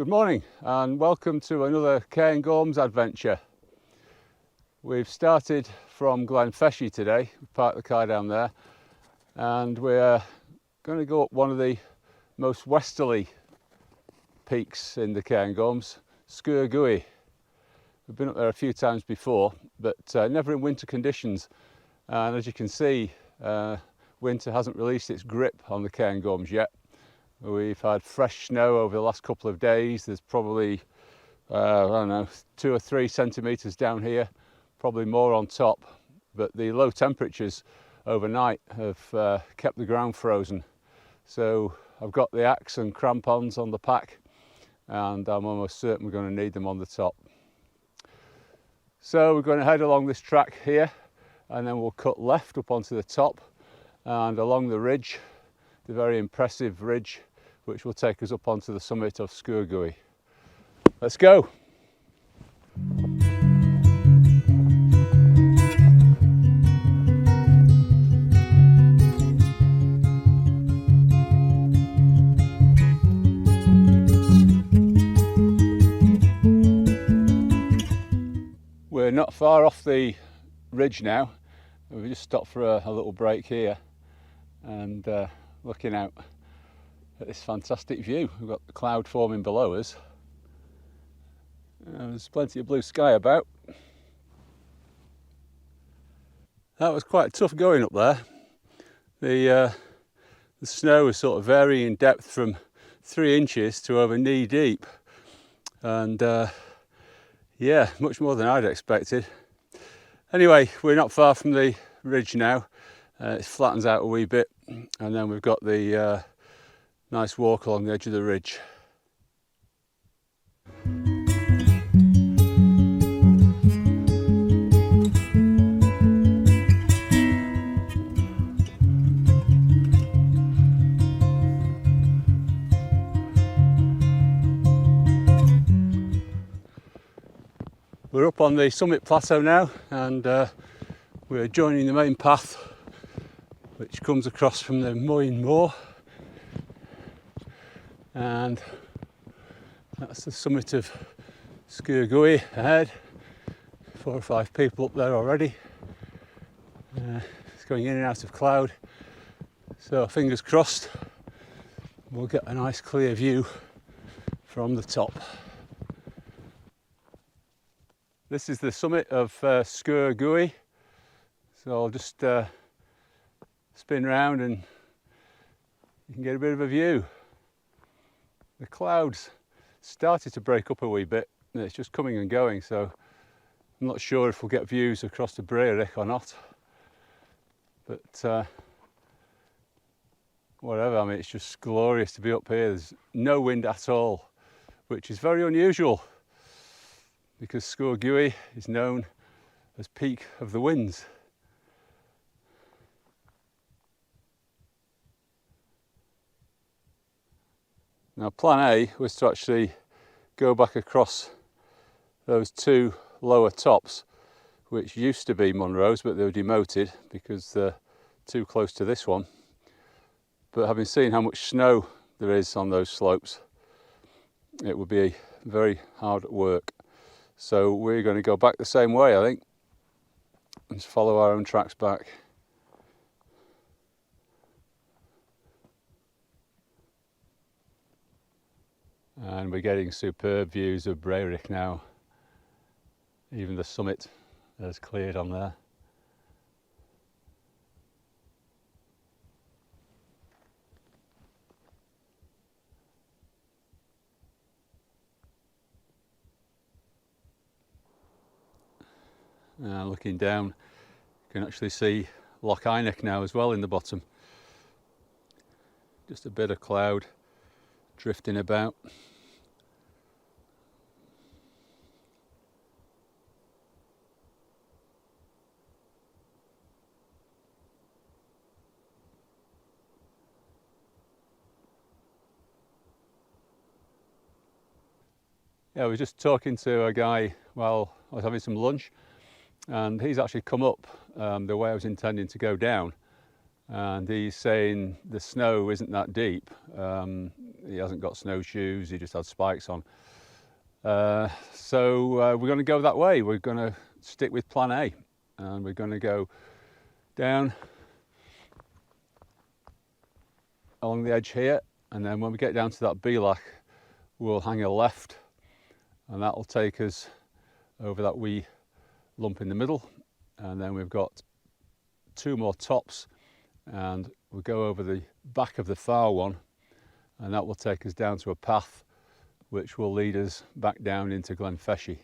Good morning and welcome to another Cairngorms adventure. We've started from Glen Feshie today. We parked the car down there and we're going to go up one of the most westerly peaks in the Cairngorms, Sgòr Gaoith. We've been up there a few times before, but never in winter conditions, and as you can see, winter hasn't released its grip on the Cairngorms yet. We've had fresh snow over the last couple of days. There's probably, I don't know, 2 or 3 centimetres down here, probably more on top. But the low temperatures overnight have kept the ground frozen. So I've got the axe and crampons on the pack, and I'm almost certain we're going to need them on the top. So we're going to head along this track here, and then we'll cut left up onto the top and along the ridge, the very impressive ridge, which will take us up onto the summit of Sgòr Gaoith. Let's go! We're not far off the ridge now. We just stopped for a little break here and looking out at this fantastic view. We've got the cloud forming below us. There's plenty of blue sky about. That was quite tough going up there. The snow was sort of varying in depth from 3 inches to over knee deep, and yeah, much more than I'd expected. Anyway, we're not far from the ridge now. It flattens out a wee bit, and then we've got the nice walk along the edge of the ridge. We're up on the summit plateau now, and we're joining the main path which comes across from the Munro, and that's the summit of Sgòr Gaoith ahead. 4 or 5 people up there already. It's going in and out of cloud, so fingers crossed we'll get a nice clear view from the top. This is the summit of Sgòr Gaoith, so I'll just spin round and you can get a bit of a view. The clouds started to break up a wee bit, and it's just coming and going, so I'm not sure if we'll get views across the Breirich or not, but whatever. I mean, it's just glorious to be up here. There's no wind at all, which is very unusual because Sgòr Gaoith is known as peak of the winds. Now, plan A was to actually go back across those 2 lower tops, which used to be Munro's, but they were demoted because they're too close to this one. But having seen how much snow there is on those slopes, it would be very hard work. So we're going to go back the same way, I think, and just follow our own tracks back. And we're getting superb views of Breirich now. Even the summit has cleared on there. Now looking down, you can actually see Loch Einach now as well in the bottom. Just a bit of cloud drifting about. Yeah, I was just talking to a guy while I was having some lunch, and he's actually come up the way I was intending to go down, and he's saying the snow isn't that deep. He hasn't got snowshoes, he just had spikes on. So we're going to go that way. We're going to stick with plan A, and we're going to go down along the edge here, and then when we get down to that Belach, we'll hang a left, and that will take us over that wee lump in the middle, and then we've got 2 more tops, and we'll go over the back of the far one, and that will take us down to a path which will lead us back down into Glen Feshie.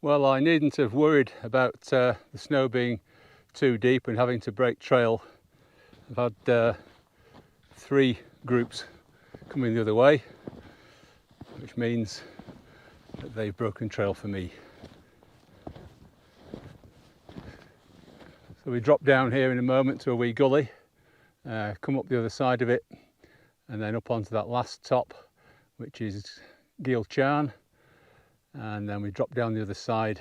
Well, I needn't have worried about the snow being too deep and having to break trail. I've had 3 groups coming the other way, which means that they've broken trail for me. So we drop down here in a moment to a wee gully, come up the other side of it, and then up onto that last top, which is Gaoith Charn. And then we drop down the other side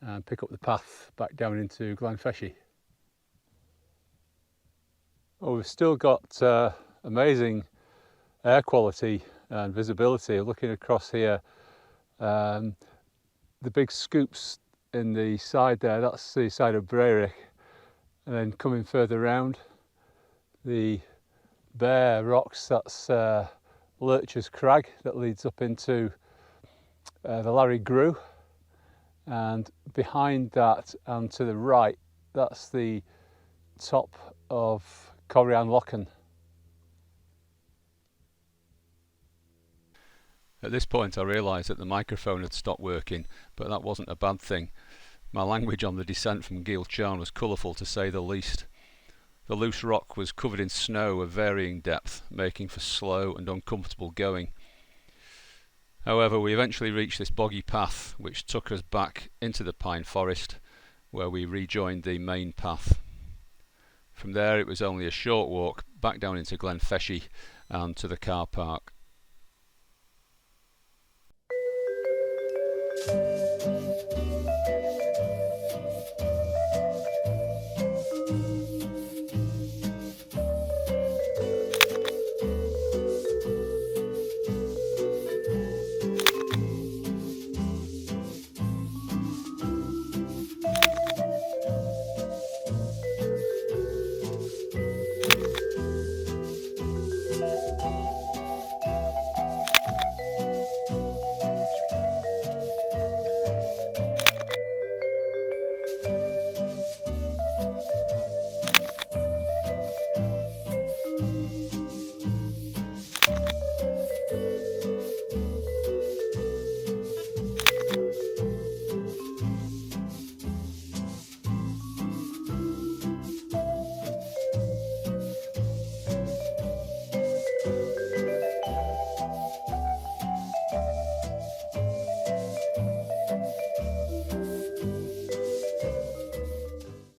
and pick up the path back down into Glen Feshie. Well, we've still got amazing air quality and visibility. Looking across here, the big scoops in the side there, that's the side of Breirich, and then coming further round, the bare rocks, that's Lurcher's Crag that leads up into the Larry Grew, and behind that and to the right, that's the top of Corrian Lochen. At this point I realised that the microphone had stopped working, but that wasn't a bad thing. My language on the descent from Gaoith Charn was colourful to say the least. The loose rock was covered in snow of varying depth, making for slow and uncomfortable going. However, we eventually reached this boggy path which took us back into the pine forest, where we rejoined the main path. From there it was only a short walk back down into Glen Feshie and to the car park.